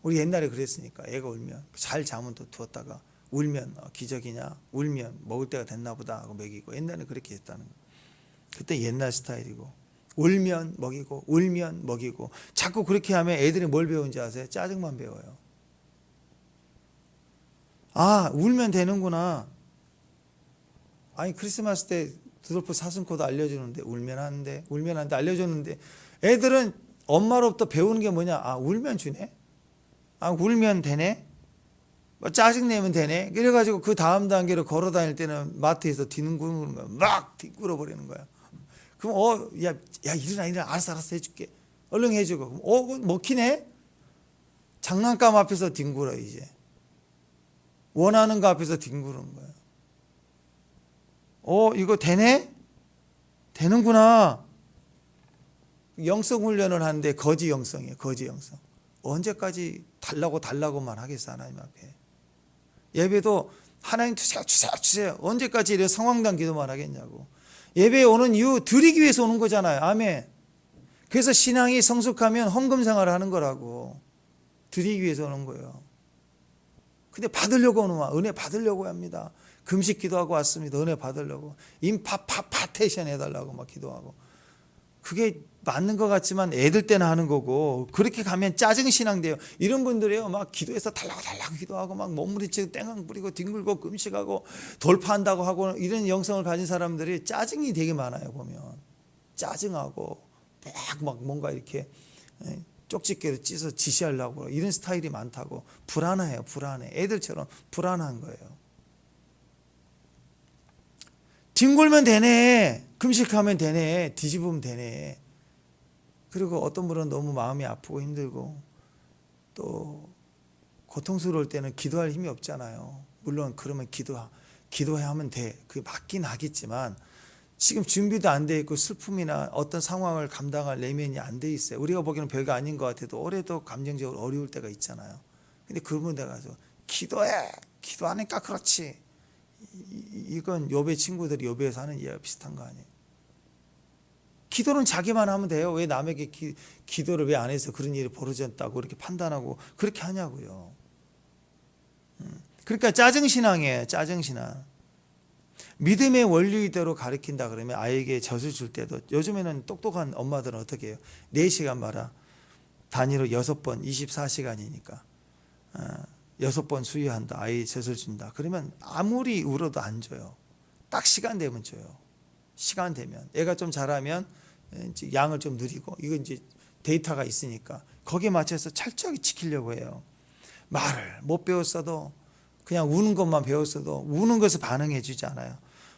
우리 옛날에 그랬으니까 애가 울면 잘 자면 또 두었다가 울면 기적이냐 울면 먹을 때가 됐나 보다 하고 먹이고 옛날에 그렇게 했다는 거예요. 그때 옛날 스타일이고 울면 먹이고 울면 먹이고 자꾸 그렇게 하면 애들이 뭘 배우는지 아세요? 짜증만 배워요. 아 울면 되는구나. 아니 크리스마스 때 두돌프 사슴코도 알려주는데 울면 하는데 알려줬는데 애들은 엄마로부터 배우는 게 뭐냐? 아 울면 주네? 아 울면 되네? 짜증내면 되네? 그래가지고 그 다음 단계로 걸어 다닐 때는 마트에서 뒹구는 거야. 막 뒹굴어 버리는 거야. 그럼 야 일어나 알았어 해줄게. 얼른 해주고 그럼 먹히네? 장난감 앞에서 뒹굴어 이제. 원하는 거 앞에서 뒹구는 거야. 이거 되네? 되는구나. 영성 훈련을 하는데 거지 영성이에요. 거지 영성. 언제까지 달라고만 하겠어 하나님 앞에. 예배도 하나님 주세요. 언제까지 이래 성황당 기도만 하겠냐고. 예배에 오는 이유 드리기 위해서 오는 거잖아요. 아멘. 그래서 신앙이 성숙하면 헌금 생활을 하는 거라고. 드리기 위해서 오는 거예요. 근데 받으려고 오는 거야. 은혜 받으려고 합니다. 금식 기도하고 왔습니다. 은혜 받으려고. 임파파파테이션 해달라고 막 기도하고. 그게 맞는 것 같지만 애들 때나 하는 거고 그렇게 가면 짜증신앙 돼요. 이런 분들이요 막 기도해서 달라고 기도하고 막 몸부림치고 땡강 부리고 뒹굴고 금식하고 돌파한다고 하고 이런 영성을 가진 사람들이 짜증이 되게 많아요. 보면 짜증하고 막 뭔가 이렇게 쪽집게로 찢어 지시하려고 이런 스타일이 많다고. 불안해요. 불안해. 애들처럼 불안한 거예요. 뒹굴면 되네. 금식하면 되네. 뒤집으면 되네. 그리고 어떤 분은 너무 마음이 아프고 힘들고 또 고통스러울 때는 기도할 힘이 없잖아요. 물론 그러면 기도해야 하면 돼. 그게 맞긴 하겠지만 지금 준비도 안 돼 있고 슬픔이나 어떤 상황을 감당할 내면이 안 돼 있어요. 우리가 보기에는 별거 아닌 것 같아도 올해도 감정적으로 어려울 때가 있잖아요. 근데 그분 내가 기도해. 기도하니까 그렇지. 이건 욥의 친구들이 욥에서 하는 이야기가 비슷한 거 아니에요. 기도는 자기만 하면 돼요. 왜 남에게 기도를 왜 안 해서 그런 일이 벌어졌다고 이렇게 판단하고 그렇게 하냐고요. 그러니까 짜증신앙이에요. 짜증신앙. 믿음의 원리대로 가르친다 그러면 아이에게 젖을 줄 때도 요즘에는 똑똑한 엄마들은 어떻게 해요? 4시간 마라 단위로 6번 24시간이니까 6번 수유한다. 아이 젖을 준다. 그러면 아무리 울어도 안 줘요. 딱 시간 되면 줘요. 시간 되면 애가 좀 자라면 이제 양을 좀 늘리고 이거 이제 데이터가 있으니까 거기에 맞춰서 철저하게 지키려고 해요. 말을 못 배웠어도 그냥 우는 것만 배웠어도 우는 것을 반응해 주지 않아요.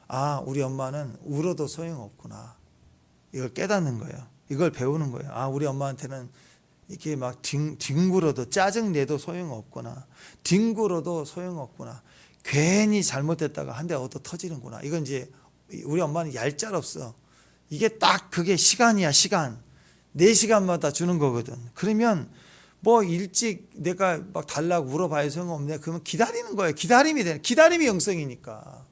아, 우리 엄마는 울어도 소용없구나. 이걸 깨닫는 거예요. 이걸 배우는 거예요. 아, 우리 엄마한테는 이렇게 막 뒹굴어도 짜증내도 소용없구나. 뒹굴어도 소용없구나. 괜히 잘못됐다가 한 대 얻어 터지는구나. 이건 이제 우리 엄마는 얄짤없어. 이게 딱 그게 시간이야. 시간. 4시간마다 주는 거거든. 그러면 뭐 일찍 내가 막 달라고 울어봐야 소용없네. 그러면 기다리는 거예요. 기다림이 되는. 기다림이 영성이니까.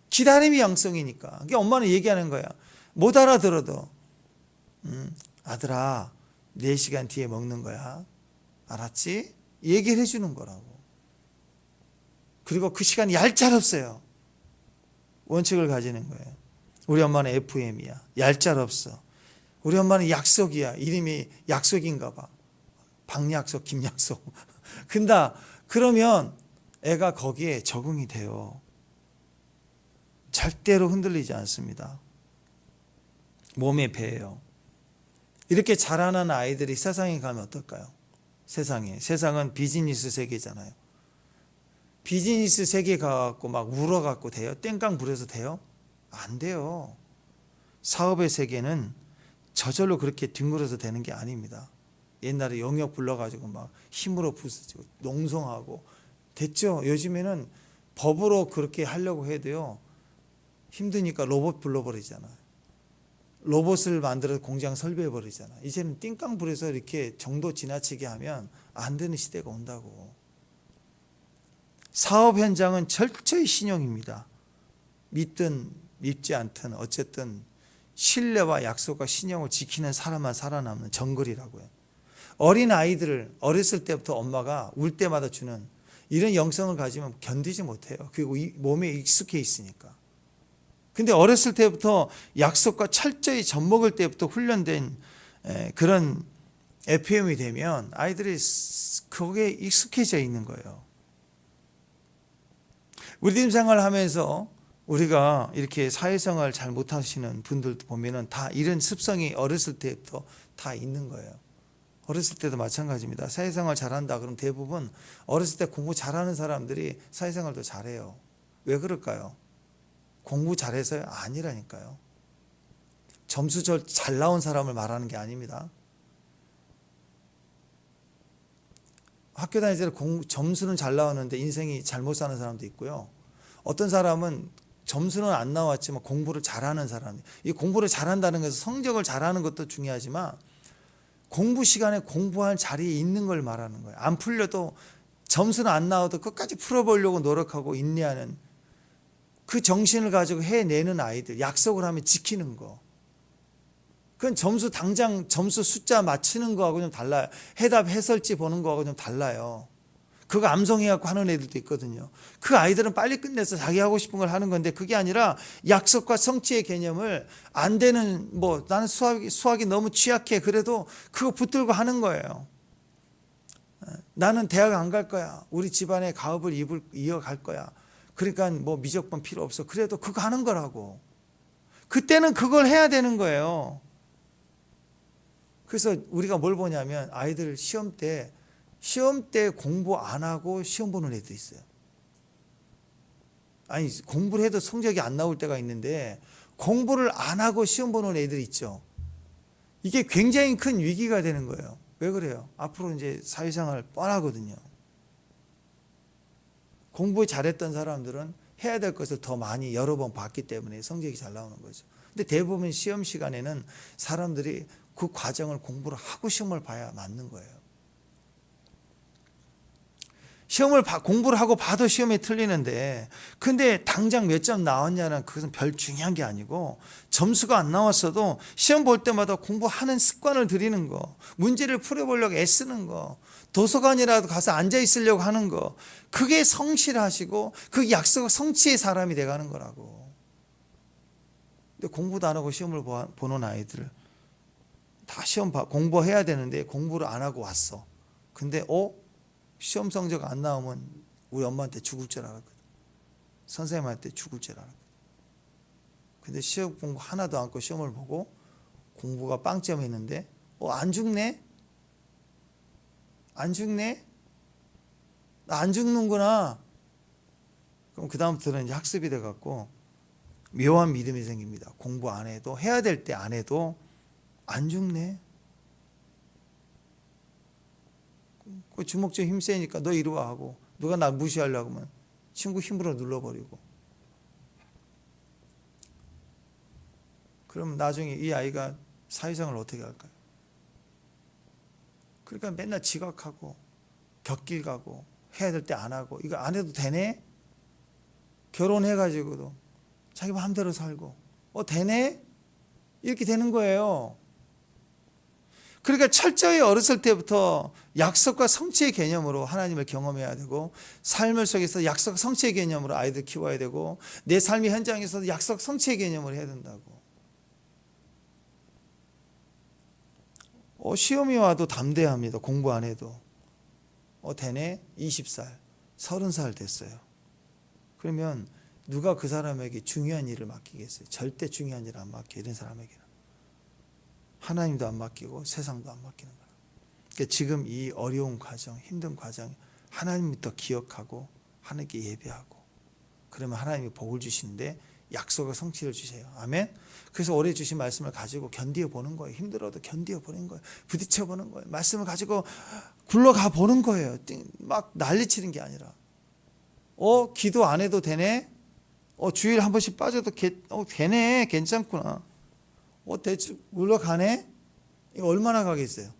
기다림이 영성이니까. 그게 엄마는 얘기하는 거야. 못 알아들어도 아들아 4시간 뒤에 먹는 거야. 알았지? 얘기를 해주는 거라고. 그리고 그 시간이 얄짤없어요. 원칙을 가지는 거예요. 우리 엄마는 FM이야. 얄짤없어. 우리 엄마는 약속이야. 이름이 약속인가 봐. 박약속, 김약속. 근데 그러면 애가 거기에 적응이 돼요. 절대로 흔들리지 않습니다. 몸에 배예요. 이렇게 자라는 아이들이 세상에 가면 어떨까요? 세상은 비즈니스 세계잖아요. 비즈니스 세계 가갖고 막 울어갖고 돼요? 땡깡 부려서 돼요? 안 돼요. 사업의 세계는 저절로 그렇게 뒹굴어서 되는 게 아닙니다. 옛날에 영역 불러가지고 막 힘으로 부수고 농성하고 됐죠. 요즘에는 법으로 그렇게 하려고 해도요. 힘드니까 로봇 불러버리잖아요. 로봇을 만들어서 공장 설비해버리잖아요. 이제는 띵깡 부려서 이렇게 정도 지나치게 하면 안 되는 시대가 온다고. 사업 현장은 철저히 신용입니다. 믿든 믿지 않든 어쨌든 신뢰와 약속과 신용을 지키는 사람만 살아남는 정글이라고요. 어린 아이들을 어렸을 때부터 엄마가 울 때마다 주는 이런 영성을 가지면 견디지 못해요. 그리고 몸에 익숙해 있으니까. 근데 어렸을 때부터 약속과 철저히 젖먹을 때부터 훈련된 그런 FM이 되면 아이들이 거기에 익숙해져 있는 거예요. 우리 팀 생활을 하면서 우리가 이렇게 사회생활 잘 못하시는 분들도 보면은 다 이런 습성이 어렸을 때부터 다 있는 거예요. 어렸을 때도 마찬가지입니다. 사회생활 잘한다 그럼 대부분 어렸을 때 공부 잘하는 사람들이 사회생활도 잘해요. 왜 그럴까요? 공부 잘해서요? 아니라니까요. 점수 잘 나온 사람을 말하는 게 아닙니다. 학교 다닐 때 점수는 잘 나왔는데 인생이 잘못 사는 사람도 있고요. 어떤 사람은 점수는 안 나왔지만 공부를 잘하는 사람. 이 공부를 잘한다는 것은 성적을 잘하는 것도 중요하지만 공부 시간에 공부할 자리에 있는 걸 말하는 거예요. 안 풀려도 점수는 안 나와도 끝까지 풀어보려고 노력하고 인내하는 그 정신을 가지고 해내는 아이들. 약속을 하면 지키는 거. 그건 당장 점수 숫자 맞추는 거하고 좀 달라요. 해답 해설지 보는 거하고 좀 달라요. 그거 암송해갖고 하는 애들도 있거든요. 그 아이들은 빨리 끝내서 자기 하고 싶은 걸 하는 건데 그게 아니라 약속과 성취의 개념을 안 되는 나는 수학이 너무 취약해. 그래도 그거 붙들고 하는 거예요. 나는 대학 안 갈 거야. 우리 집안의 가업을 이어갈 거야. 그러니까 미적분 필요 없어. 그래도 그거 하는 거라고. 그때는 그걸 해야 되는 거예요. 그래서 우리가 뭘 보냐면 아이들 시험 때 공부 안 하고 시험 보는 애들이 있어요. 아니 공부를 해도 성적이 안 나올 때가 있는데 공부를 안 하고 시험 보는 애들이 있죠. 이게 굉장히 큰 위기가 되는 거예요. 왜 그래요? 앞으로 이제 사회생활 뻔하거든요. 공부 잘했던 사람들은 해야 될 것을 더 많이 여러 번 봤기 때문에 성적이 잘 나오는 거죠. 근데 대부분 시험 시간에는 사람들이 그 과정을 공부를 하고 시험을 봐야 맞는 거예요. 공부를 하고 봐도 시험에 틀리는데, 근데 당장 몇 점 나왔냐는 그것은 별 중요한 게 아니고, 점수가 안 나왔어도 시험 볼 때마다 공부하는 습관을 들이는 거, 문제를 풀어보려고 애쓰는 거, 도서관이라도 가서 앉아 있으려고 하는 거, 그게 성실하시고 그 약속 성취의 사람이 돼가는 거라고. 근데 공부도 안 하고 시험을 보는 아이들, 다 공부해야 되는데 공부를 안 하고 왔어. 근데 시험 성적 안 나오면 우리 엄마한테 죽을 줄 알았거든. 선생님한테 죽을 줄 알았거든. 근데 시험 공부 하나도 않고 시험을 보고 공부가 빵점 했는데 안 죽네? 안 죽네? 나 안 죽는구나. 그럼 그 다음부터는 이제 학습이 돼갖고 묘한 믿음이 생깁니다. 공부 안 해도, 해야 될 때 안 해도 안 죽네. 그 주먹질 힘 세니까 너 이리 와 하고, 누가 나 무시하려고 하면 친구 힘으로 눌러버리고. 그럼 나중에 이 아이가 사회생활을 어떻게 할까요? 그러니까 맨날 지각하고 곁길 가고 해야 될 때 안 하고, 이거 안 해도 되네? 결혼해가지고도 자기 마음대로 살고 되네? 이렇게 되는 거예요. 그러니까 철저히 어렸을 때부터 약속과 성취의 개념으로 하나님을 경험해야 되고, 삶을 속에서 약속 성취의 개념으로 아이들 키워야 되고, 내 삶의 현장에서도 약속 성취의 개념을 해야 된다고. 시험이 와도 담대합니다. 공부 안 해도. 되네? 20살, 30살 됐어요. 그러면 누가 그 사람에게 중요한 일을 맡기겠어요? 절대 중요한 일을 안 맡겨, 이런 사람에게는. 하나님도 안 맡기고 세상도 안 맡기는 거예요. 그러니까 지금 이 어려운 과정, 힘든 과정, 하나님부터 기억하고 하나님께 예배하고, 그러면 하나님이 복을 주시는데 약속의 성취를 주세요. 아멘. 그래서 올해 주신 말씀을 가지고 견디어 보는 거예요. 힘들어도 견디어 보는 거예요. 부딪혀 보는 거예요. 말씀을 가지고 굴러가 보는 거예요. 막 난리치는 게 아니라. 기도 안 해도 되네? 주일 한 번씩 빠져도 되네? 괜찮구나. 대충 물러가네? 이거 얼마나 가겠어요?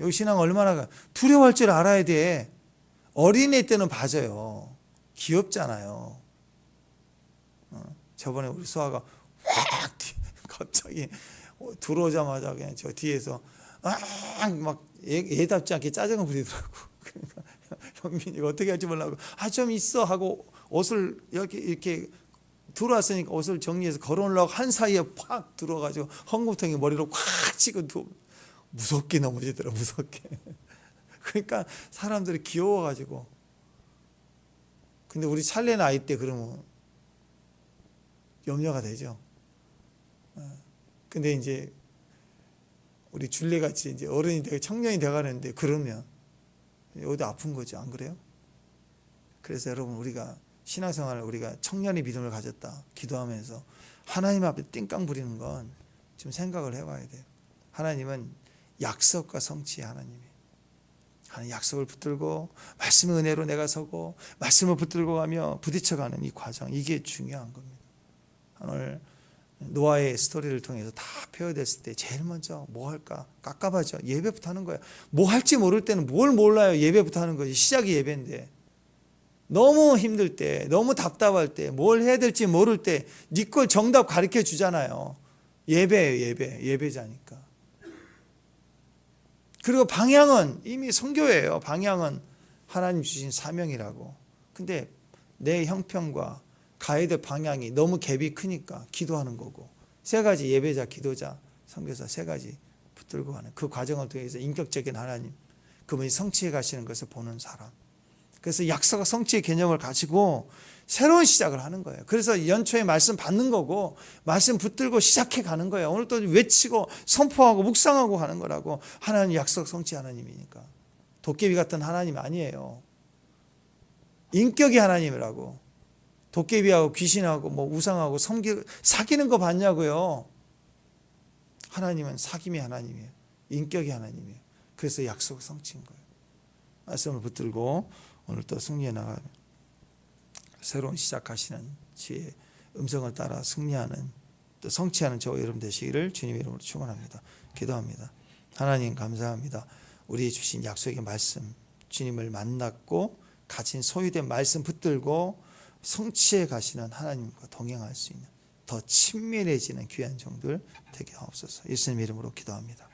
여기 신앙 얼마나 가? 두려워할 줄 알아야 돼. 어린애 때는 봐줘요. 귀엽잖아요. 저번에 우리 수아가 확 갑자기 들어오자마자 그냥 저 뒤에서 막 예답지 않게 짜증을 부리더라고. 그러니까 형민이가 어떻게 할지 몰라고 좀 있어 하고 옷을 이렇게 들어왔으니까 옷을 정리해서 걸어오려고 한 사이에 팍 들어가지고 헝구통에 머리로 콱 치고 무섭게 넘어지더라. 무섭게. 그러니까 사람들이 귀여워가지고. 근데 우리 찰레 나이 때 그러면 염려가 되죠. 근데 이제 우리 줄레같이 이제 어른이 되고 청년이 돼가는데 그러면 어디 아픈 거죠. 안 그래요? 그래서 여러분, 우리가 신앙생활을, 우리가 청년의 믿음을 가졌다 기도하면서 하나님 앞에 띵깡 부리는 건 좀 생각을 해봐야 돼요. 하나님은 약속과 성취의 하나님이에요. 하나님 약속을 붙들고 말씀의 은혜로 내가 서고 말씀을 붙들고 가며 부딪혀가는 이 과정, 이게 중요한 겁니다. 오늘 노아의 스토리를 통해서 다 표현됐을 때 제일 먼저 뭐 할까? 깝깝하죠. 예배부터 하는 거예요. 뭐 할지 모를 때는 뭘 몰라요. 예배부터 하는 거지. 시작이 예배인데. 너무 힘들 때, 너무 답답할 때, 뭘 해야 될지 모를 때 네 걸 정답 가르쳐 주잖아요. 예배예요. 예배자니까. 그리고 방향은 이미 선교예요. 방향은 하나님 주신 사명이라고. 근데 내 형편과 가야 될 방향이 너무 갭이 크니까 기도하는 거고, 세 가지 예배자, 기도자, 선교사 세 가지 붙들고 가는 그 과정을 통해서 인격적인 하나님, 그분이 성취해 가시는 것을 보는 사람. 그래서 약속과 성취의 개념을 가지고 새로운 시작을 하는 거예요. 그래서 연초에 말씀 받는 거고 말씀 붙들고 시작해 가는 거예요. 오늘 또 외치고 선포하고 묵상하고 가는 거라고. 하나님 약속 성취 하나님이니까. 도깨비 같은 하나님 아니에요. 인격이 하나님이라고. 도깨비하고 귀신하고 뭐 우상하고 사귀는 거 봤냐고요. 하나님은 사귐이 하나님이에요. 인격이 하나님이에요. 그래서 약속 성취인 거예요. 말씀을 붙들고 오늘 또 승리해 나가는 새로운 시작하시는 주의 음성을 따라 승리하는 또 성취하는 저와 여러분 되시기를 주님의 이름으로 축원합니다. 기도합니다. 하나님 감사합니다. 우리 주신 약속의 말씀 주님을 만났고 가진 소유된 말씀 붙들고 성취해 가시는 하나님과 동행할 수 있는 더 친밀해지는 귀한 종들 되게 하옵소서. 예수님 이름으로 기도합니다.